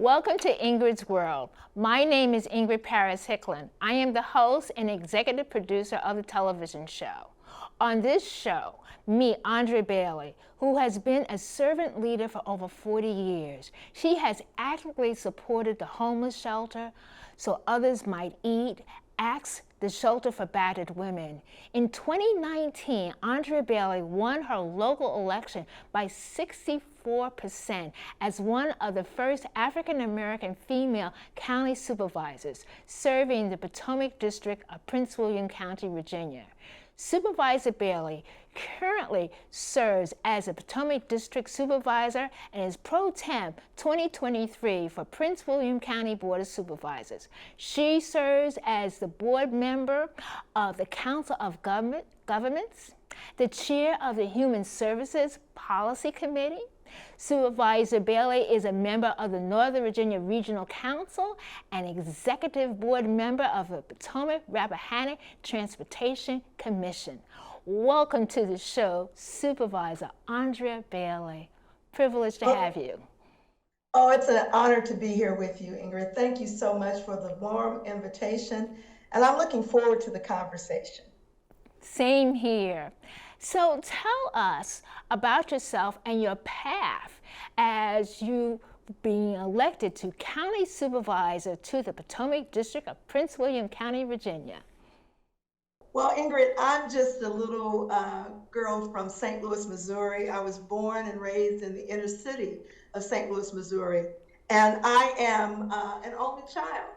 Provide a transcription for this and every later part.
Welcome to Ingrid's World. My name is Ingrid Paris-Hicklin. I am the host and executive producer of the television show. On this show, meet Andrea Bailey, who has been a servant leader for over 40 years. She has actively supported the homeless shelter so others might eat, acts the shelter for battered women. In 2019, Andrea Bailey won her local election by 64% as one of the first African-American female county supervisors serving the Potomac District of Prince William County, Virginia. Supervisor Bailey currently serves as a Potomac District Supervisor and is pro tem 2023 for Prince William County Board of Supervisors. She serves as the board member of the Council of Governments, the chair of the Human Services Policy Committee. Supervisor Bailey is a member of the Northern Virginia Regional Council and executive board member of the Potomac Rappahannock Transportation Commission. Welcome to the show, Supervisor Andrea Bailey. Privileged to have you. Oh, it's an honor to be here with you, Ingrid. Thank you so much for the warm invitation, and I'm looking forward to the conversation. Same here. So tell us about yourself and your path as you being elected to County Supervisor to the Potomac District of Prince William County, Virginia. Well, Ingrid, I'm just a little girl from St. Louis, Missouri. I was born and raised in the inner city of St. Louis, Missouri, and I am an only child,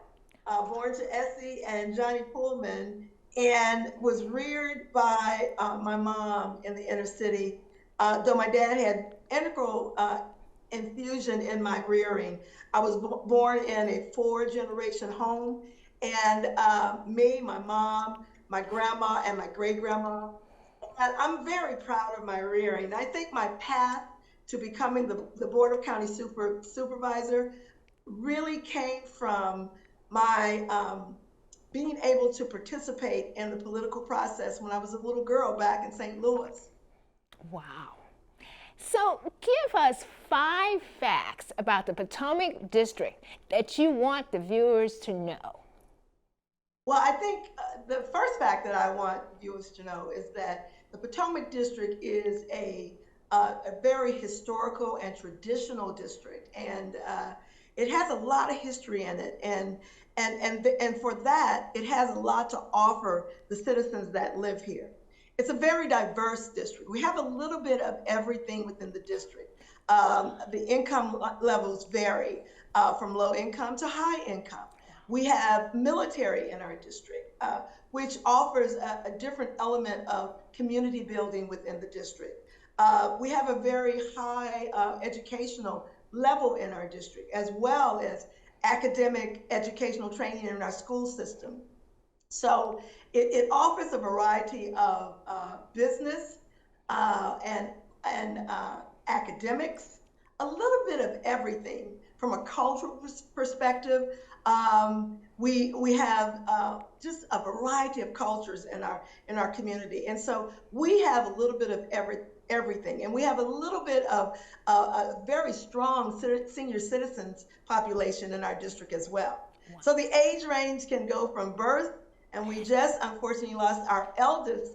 born to Essie and Johnny Pullman, and was reared by my mom in the inner city, though my dad had integral infusion in my rearing. I was born in a 4-generation home, and me, my mom, my grandma, and my great-grandma. And I'm very proud of my rearing. I think my path to becoming the Board of County Supervisor really came from my being able to participate in the political process when I was a little girl back in St. Louis. Wow. So give us 5 facts about the Potomac District that you want the viewers to know. Well, I think the first fact that I want viewers to know is that the Potomac District is a very historical and traditional district, and it has a lot of history in it, and for that, it has a lot to offer the citizens that live here. It's a very diverse district. We have a little bit of everything within the district. The income levels vary from low income to high income. We have military in our district, which offers a different element of community building within the district. We have a very high educational level in our district, as well as academic educational training in our school system. So it offers a variety of business and academics, a little bit of everything. From a cultural perspective, we have just a variety of cultures in our community, and so we have a little bit of everything, and we have a little bit of a very strong senior citizens population in our district as well. Wow. So the age range can go from birth, and we just unfortunately lost our eldest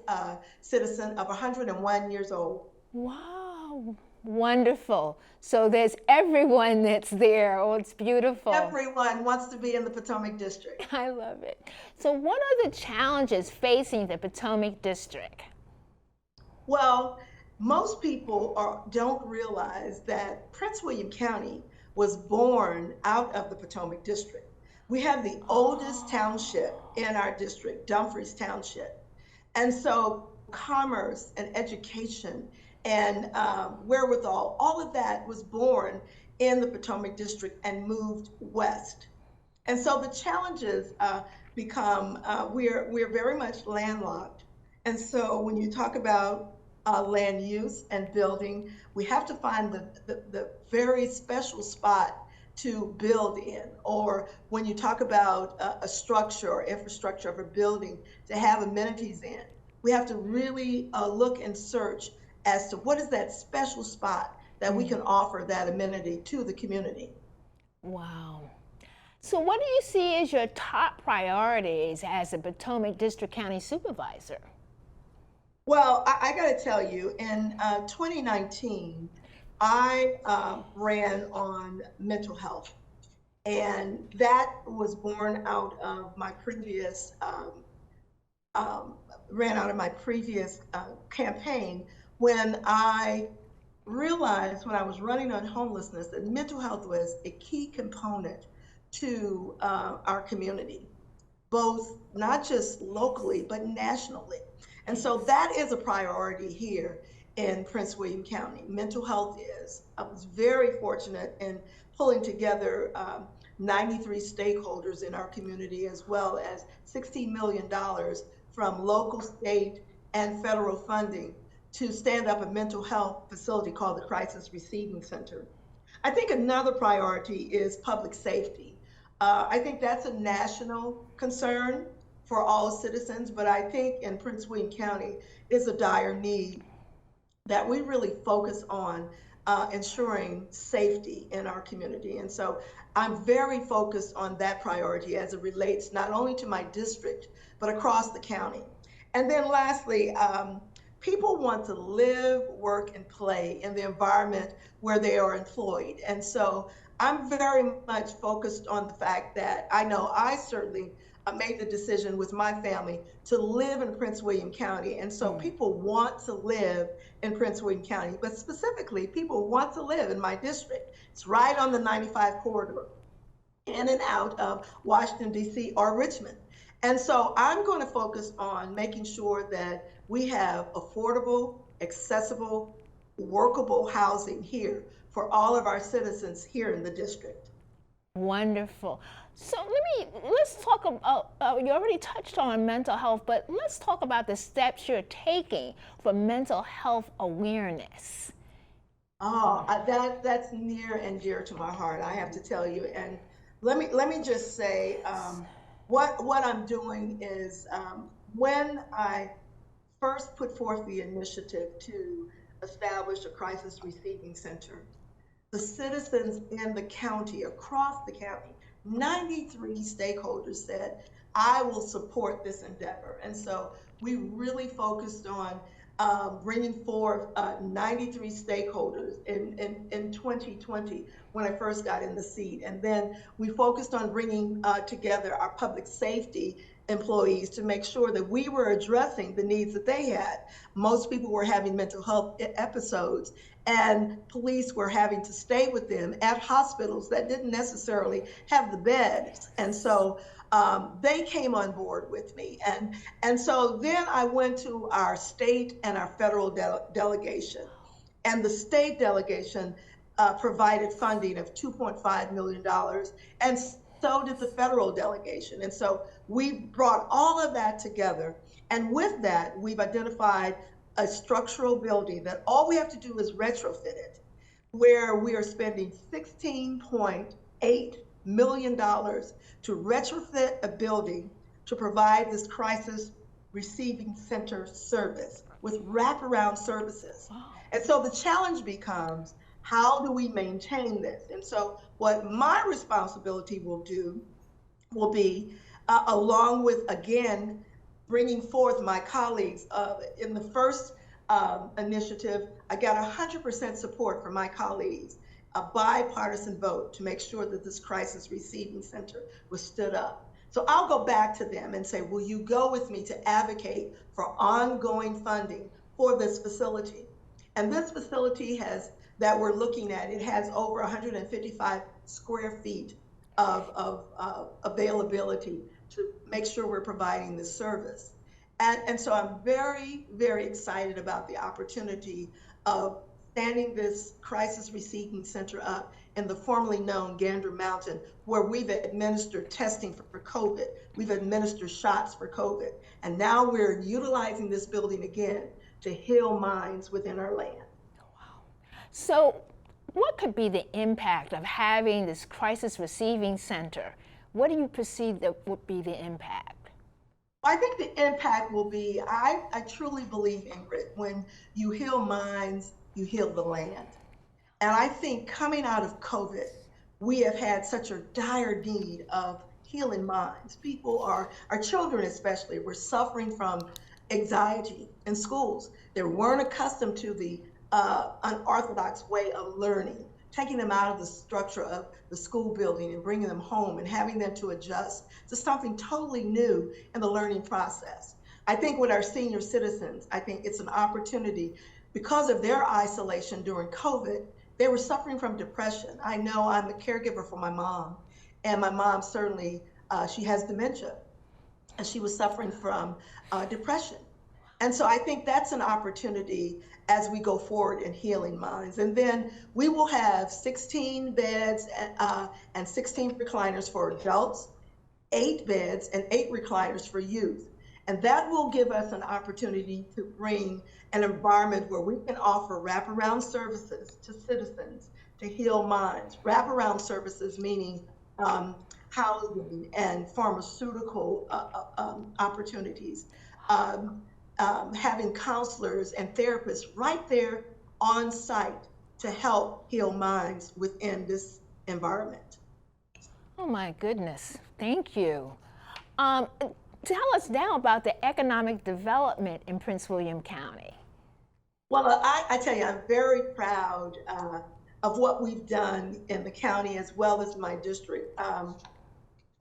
citizen of 101 years old. Wow. Wonderful. So there's everyone that's there. Oh, it's beautiful. Everyone wants to be in the Potomac District. I love it. So what are the challenges facing the Potomac District? Well, most people don't realize that Prince William County was born out of the Potomac District. We have the oldest township in our district, Dumfries Township. And so commerce and education and wherewithal, all of that was born in the Potomac District and moved west. And so the challenges become, we're very much landlocked. And so when you talk about land use and building, we have to find the very special spot to build in. Or when you talk about a structure or infrastructure of a building to have amenities in, we have to really look and search as to what is that special spot that we can offer that amenity to the community. Wow. So what do you see as your top priorities as a Potomac District County Supervisor? Well, I got to tell you, in 2019, I ran on mental health, and that was born out of my previous um, campaign when I realized when I was running on homelessness that mental health was a key component to our community, both not just locally, but nationally. And so that is a priority here in Prince William County. Mental health is. I was very fortunate in pulling together 93 stakeholders in our community, as well as $16 million from local, state, and federal funding to stand up a mental health facility called the Crisis Receiving Center. I think another priority is public safety. I think that's a national concern for all citizens, but I think in Prince William County is a dire need that we really focus on ensuring safety in our community. And so I'm very focused on that priority as it relates not only to my district, but across the county. And then lastly, people want to live, work, and play in the environment where they are employed. And so I'm very much focused on the fact that I know I certainly made the decision with my family to live in Prince William County. And so people want to live in Prince William County, but specifically, people want to live in my district. It's right on the 95 corridor, in and out of Washington, D.C. or Richmond. And so I'm going to focus on making sure that we have affordable, accessible, workable housing here for all of our citizens here in the district. Wonderful. So let's talk about, you already touched on mental health, but let's talk about the steps you're taking for mental health awareness. Oh, that's near and dear to my heart, I have to tell you. And let me just say, what I'm doing is when I first put forth the initiative to establish a crisis receiving center, the citizens in the county, across the county, 93 stakeholders said, I will support this endeavor. And so we really focused on bringing forth 93 stakeholders in 2020 when I first got in the seat. And then we focused on bringing together our public safety employees to make sure that we were addressing the needs that they had. Most people were having mental health episodes, and police were having to stay with them at hospitals that didn't necessarily have the beds. And so they came on board with me. And so then I went to our state and our federal delegation. And the state delegation provided funding of $2.5 million. And so did the federal delegation. And so we brought all of that together. And with that, we've identified a structural building that all we have to do is retrofit it, where we are spending $16.8 million to retrofit a building to provide this crisis receiving center service with wraparound services. Wow. And so the challenge becomes, how do we maintain this? And so what my responsibility will be, along with, again, bringing forth my colleagues. In the first initiative, I got 100% support from my colleagues, a bipartisan vote to make sure that this crisis receiving center was stood up. So I'll go back to them and say, will you go with me to advocate for ongoing funding for this facility? And this facility that we're looking at, it has over 155 square feet of availability to make sure we're providing this service. And so I'm very, very excited about the opportunity of standing this crisis receiving center up in the formerly known Gander Mountain, where we've administered testing for COVID. We've administered shots for COVID. And now we're utilizing this building again to heal minds within our land. Wow. So what could be the impact of having this crisis receiving center? What do you perceive that would be the impact? I think the impact will be, I truly believe, Ingrid, when you heal minds, you heal the land. And I think coming out of COVID, we have had such a dire need of healing minds. People are, our children especially, were suffering from anxiety in schools. They weren't accustomed to the unorthodox way of learning, taking them out of the structure of the school building and bringing them home and having them to adjust to something totally new in the learning process. I think with our senior citizens, I think it's an opportunity because of their isolation during COVID. They were suffering from depression. I know I'm a caregiver for my mom, and my mom certainly, she has dementia, and she was suffering from depression. And so I think that's an opportunity as we go forward in healing minds. And then we will have 16 beds and 16 recliners for adults, 8 beds and 8 recliners for youth. And that will give us an opportunity to bring an environment where we can offer wraparound services to citizens to heal minds. Wraparound services meaning housing and pharmaceutical opportunities, having counselors and therapists right there on site to help heal minds within this environment. Oh my goodness, thank you. Tell us now about the economic development in Prince William County. Well, I tell you, I'm very proud of what we've done in the county as well as my district.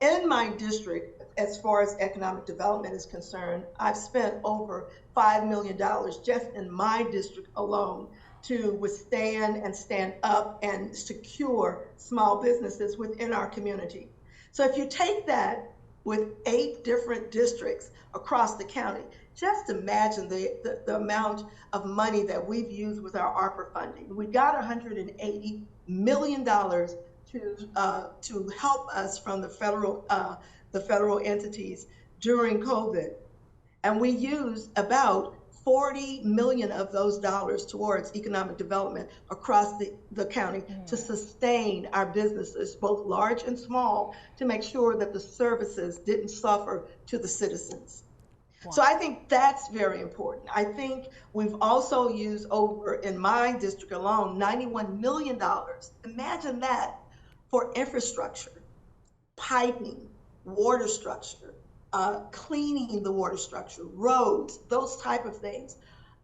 In my district, as far as economic development is concerned, I've spent over $5 million just in my district alone to withstand and stand up and secure small businesses within our community. So if you take that with 8 different districts across the county, just imagine the amount of money that we've used with our ARPA funding. We got $180 million to help us from the federal entities during COVID. And we used about 40 million of those dollars towards economic development across the county to sustain our businesses, both large and small, to make sure that the services didn't suffer to the citizens. Wow. So I think that's very important. I think we've also used over, in my district alone, $91 million. Imagine that, for infrastructure, piping, water structure, cleaning the water structure, roads, those type of things.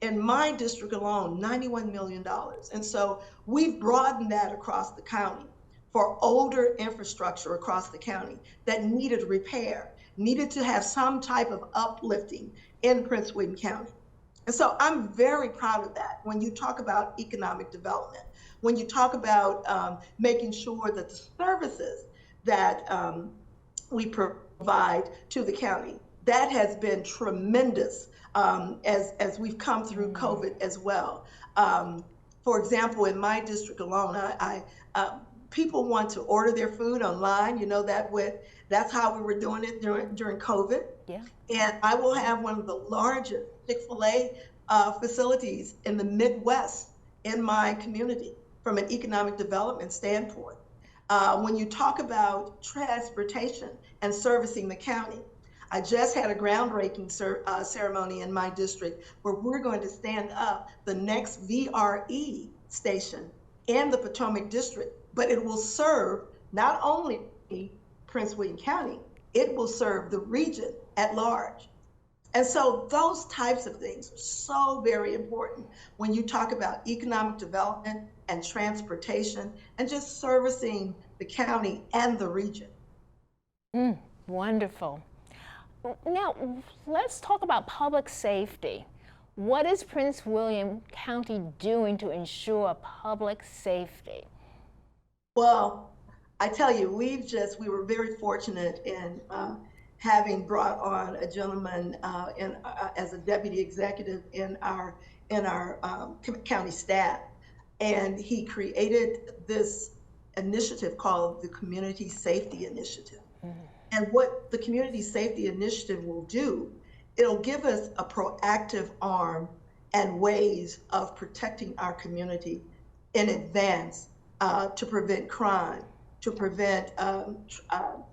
In my district alone, $91 million. And so we've broadened that across the county for older infrastructure across the county that needed repair, needed to have some type of uplifting in Prince William County. And so I'm very proud of that. When you talk about economic development, when you talk about making sure that the services that we provide to the county, that has been tremendous as we've come through COVID as well. For example, in my district alone, people want to order their food online. You know that's how we were doing it during COVID. Yeah. And I will have one of the largest Chick-fil-A facilities in the Midwest in my community from an economic development standpoint. When you talk about transportation and servicing the county, I just had a groundbreaking ceremony in my district where we're going to stand up the next VRE station in the Potomac District, but it will serve not only Prince William County, it will serve the region at large. And so those types of things are so very important when you talk about economic development and transportation and just servicing the county and the region. Wonderful. Now, let's talk about public safety. What is Prince William County doing to ensure public safety? Well, I tell you, we were very fortunate in having brought on a gentleman as a deputy executive in our county staff. And he created this initiative called the Community Safety Initiative. And what the Community Safety Initiative will do, it'll give us a proactive arm and ways of protecting our community in advance to prevent crime, to prevent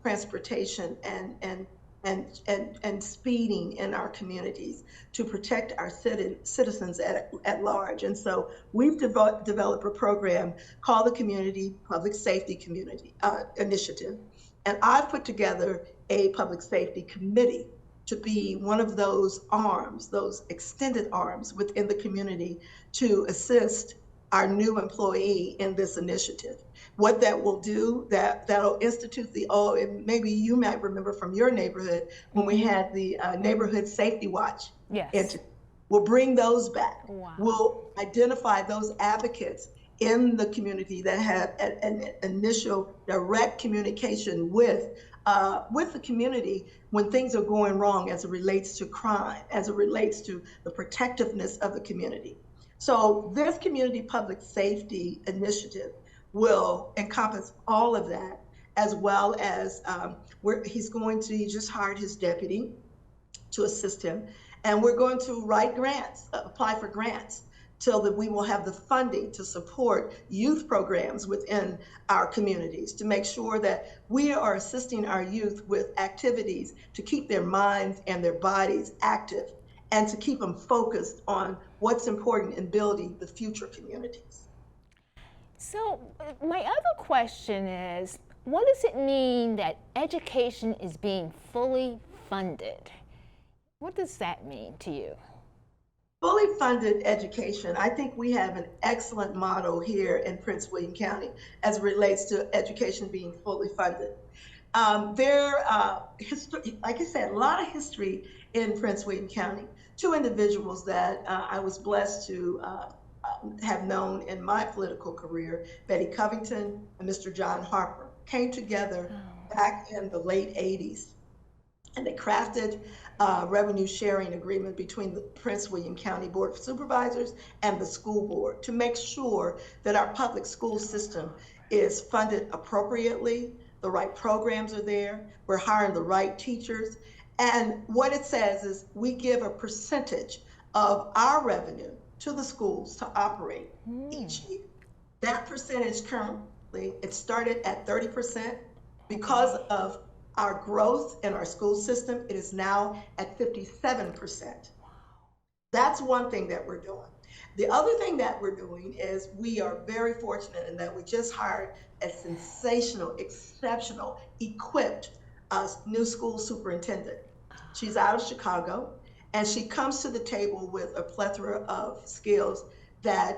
transportation and and speeding in our communities to protect our citizens at large. And so we've developed a program called the Community Public Safety Community Initiative. And I've put together a public safety committee to be one of those arms, those extended arms within the community to assist our new employee in this initiative. What that will do, that'll institute and maybe you might remember from your neighborhood when we had the neighborhood safety watch. Yes. We'll bring those back. Wow. We'll identify those advocates in the community that have an initial direct communication with the community when things are going wrong as it relates to crime, as it relates to the protectiveness of the community. So this community public safety initiative will encompass all of that, as well as he just hired his deputy to assist him, and we're going to write grants, apply for grants, till that we will have the funding to support youth programs within our communities, to make sure that we are assisting our youth with activities to keep their minds and their bodies active and to keep them focused on what's important in building the future communities. So my other question is, what does it mean that education is being fully funded? What does that mean to you? Fully funded education. I think we have an excellent model here in Prince William County as it relates to education being fully funded. Like I said, a lot of history in Prince William County. Two individuals that I was blessed to have known in my political career, Betty Covington and Mr. John Harper, came together back in the late 80s. And they crafted a revenue sharing agreement between the Prince William County Board of Supervisors and the school board to make sure that our public school system is funded appropriately, the right programs are there, we're hiring the right teachers. And what it says is we give a percentage of our revenue to the schools to operate each year. That percentage currently, it started at 30%. Because of our growth in our school system, it is now at 57%. That's one thing that we're doing. The other thing that we're doing is we are very fortunate in that we just hired a sensational, exceptional, equipped new school superintendent. She's out of Chicago, and she comes to the table with a plethora of skills that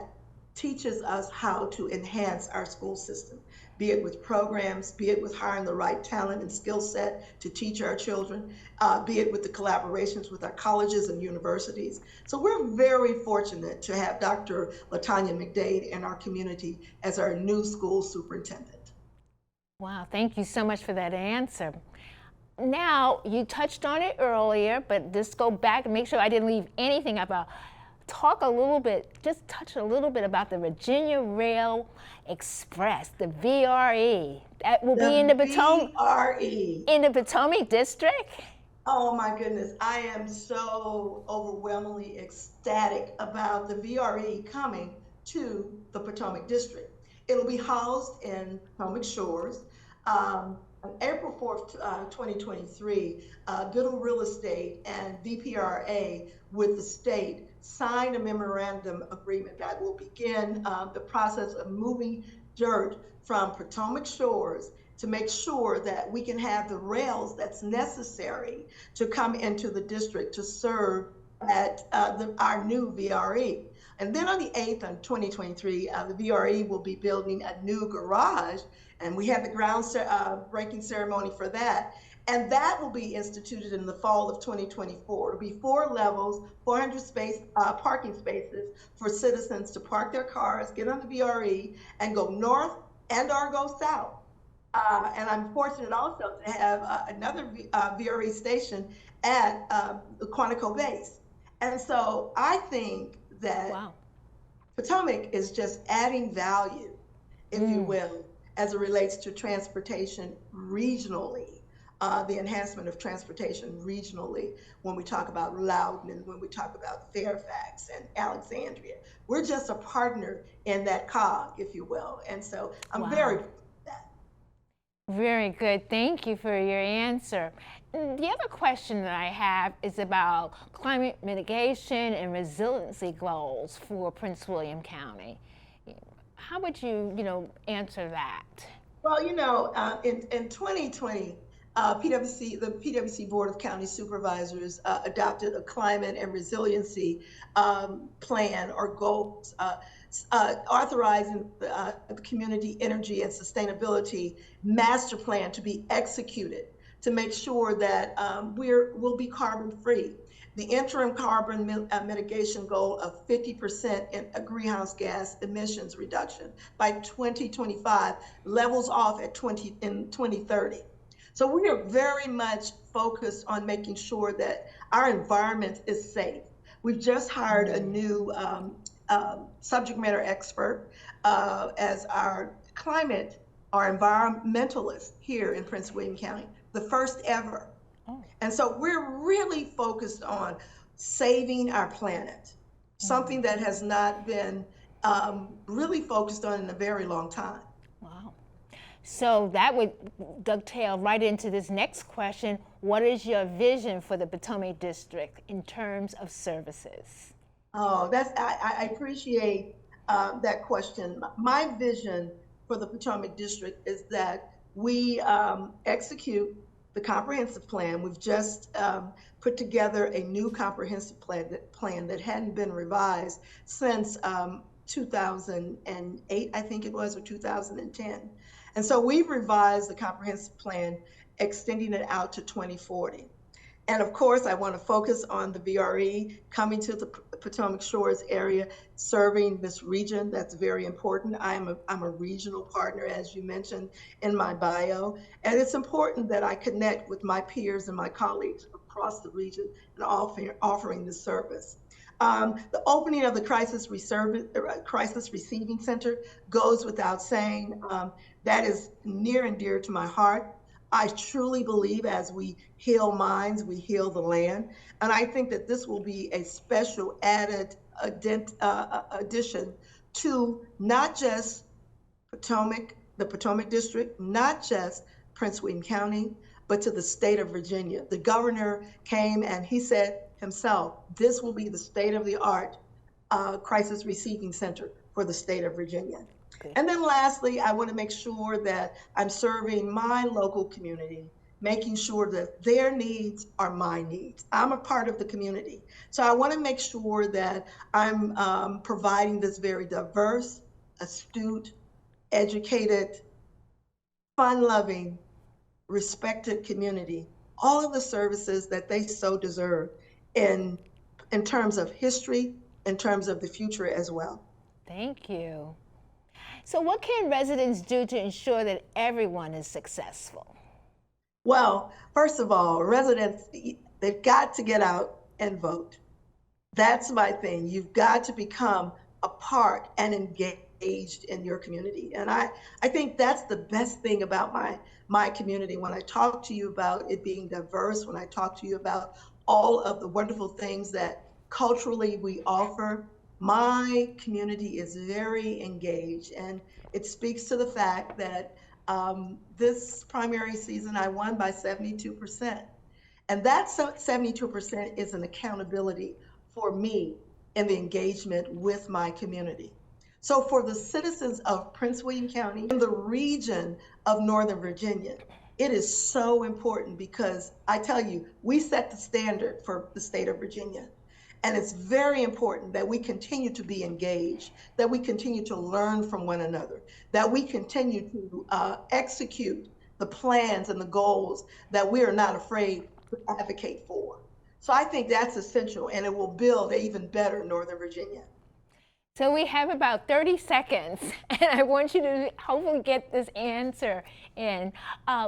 teaches us how to enhance our school system, be it with programs, be it with hiring the right talent and skill set to teach our children, be it with the collaborations with our colleges and universities. So we're very fortunate to have Dr. LaTanya McDade in our community as our new school superintendent. Wow, thank you so much for that answer. Now, you touched on it earlier, but just go back and make sure I didn't leave anything about. Touch a little bit about the Virginia Rail Express, the VRE. That will be in the Potomac. VRE. In the Potomac District? Oh my goodness, I am so overwhelmingly ecstatic about the VRE coming to the Potomac District. It'll be housed in Potomac Shores. On April 4th, 2023, Biddle Real Estate and DPRA with the state signed a memorandum agreement that will begin the process of moving dirt from Potomac Shores to make sure that we can have the rails that's necessary to come into the district to serve at our new VRE. And then on the 8th of 2023, the VRE will be building a new garage, and we have the ground-breaking ceremony for that. And that will be instituted in the fall of 2024. It'll be 4 levels, 400 parking spaces for citizens to park their cars, get on the VRE, and go north and/or go south. And I'm fortunate also to have another VRE station at the Quantico base. And so I think that Potomac is just adding value, if you will, as it relates to transportation regionally, the enhancement of transportation regionally when we talk about Loudon, when we talk about Fairfax and Alexandria. We're just a partner in that cog, if you will. And so I'm very proud of that. Very good. Thank you for your answer. The other question that I have is about climate mitigation and resiliency goals for Prince William County. How would you answer that? Well, in 2020, the PwC Board of County Supervisors adopted a climate and resiliency plan or goals, authorizing the community energy and sustainability master plan to be executed to make sure that we'll be carbon free. The interim carbon mitigation goal of 50% in greenhouse gas emissions reduction by 2025 levels off at 2030. So we are very much focused on making sure that our environment is safe. We've just hired a new subject matter expert as our environmentalist here in Prince William County, the first ever. And so we're really focused on saving our planet, something that has not been really focused on in a very long time. Wow. So that would dovetail right into this next question. What is your vision for the Potomac District in terms of services? Oh, I appreciate that question. My vision for the Potomac District is that we execute the comprehensive plan. We've just put together a new comprehensive plan that hadn't been revised since 2008, I think it was, or 2010. And so we've revised the comprehensive plan, extending it out to 2040. And of course, I want to focus on the VRE coming to the Potomac Shores area, serving this region. That's very important. I'm a regional partner, as you mentioned in my bio. And it's important that I connect with my peers and my colleagues across the region and offering this service. The opening of the Crisis Receiving Center goes without saying. That is near and dear to my heart. I truly believe as we heal minds, we heal the land. And I think that this will be a special added addition to not just the Potomac District, not just Prince William County, but to the state of Virginia. The governor came and he said himself, this will be the state-of-the-art crisis receiving center for the state of Virginia. And then lastly, I want to make sure that I'm serving my local community, making sure that their needs are my needs. I'm a part of the community. So I want to make sure that I'm providing this very diverse, astute, educated, fun-loving, respected community, all of the services that they so deserve in terms of history, in terms of the future as well. Thank you. So what can residents do to ensure that everyone is successful? Well, first of all, residents, they've got to get out and vote. That's my thing. You've got to become a part and engaged in your community. And I think that's the best thing about my community. When I talk to you about it being diverse, when I talk to you about all of the wonderful things that culturally we offer, my community is very engaged, and it speaks to the fact that this primary season I won by 72%. And that 72% is an accountability for me in the engagement with my community. So for the citizens of Prince William County and the region of Northern Virginia, it is so important because I tell you, we set the standard for the state of Virginia. And it's very important that we continue to be engaged, that we continue to learn from one another, that we continue to execute the plans and the goals that we are not afraid to advocate for. So I think that's essential, and it will build an even better Northern Virginia. So we have about 30 seconds, and I want you to hopefully get this answer in.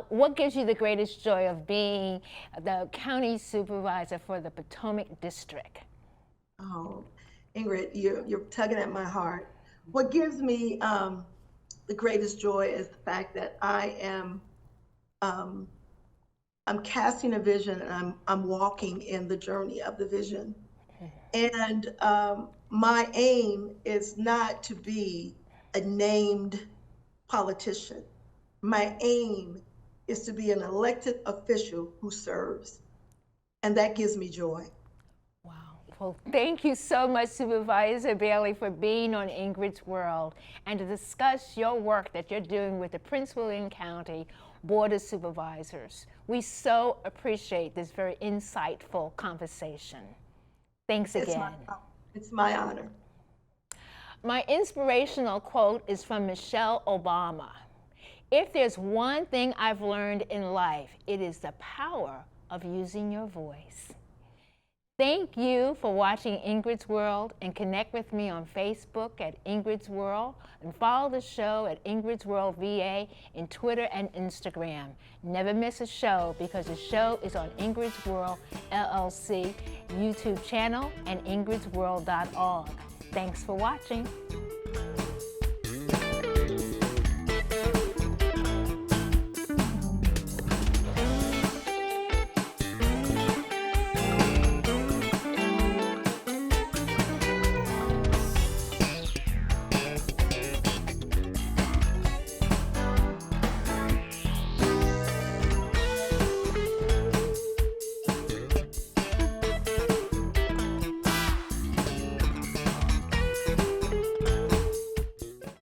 What gives you the greatest joy of being the county supervisor for the Potomac District? Oh, Ingrid, you're tugging at my heart. What gives me the greatest joy is the fact that I'm casting a vision, and I'm walking in the journey of the vision. And my aim is not to be a named politician. My aim is to be an elected official who serves, and that gives me joy. Wow. Well, thank you so much, Supervisor Bailey, for being on Ingrid's World and to discuss your work that you're doing with the Prince William County Board of Supervisors. We so appreciate this very insightful conversation. Thanks again. It's my honor. My inspirational quote is from Michelle Obama. If there's one thing I've learned in life, it is the power of using your voice. Thank you for watching Ingrid's World, and connect with me on Facebook at Ingrid's World, and follow the show at Ingrid's World VA in Twitter and Instagram. Never miss a show, because the show is on Ingrid's World LLC YouTube channel and ingridsworld.org. Thanks for watching.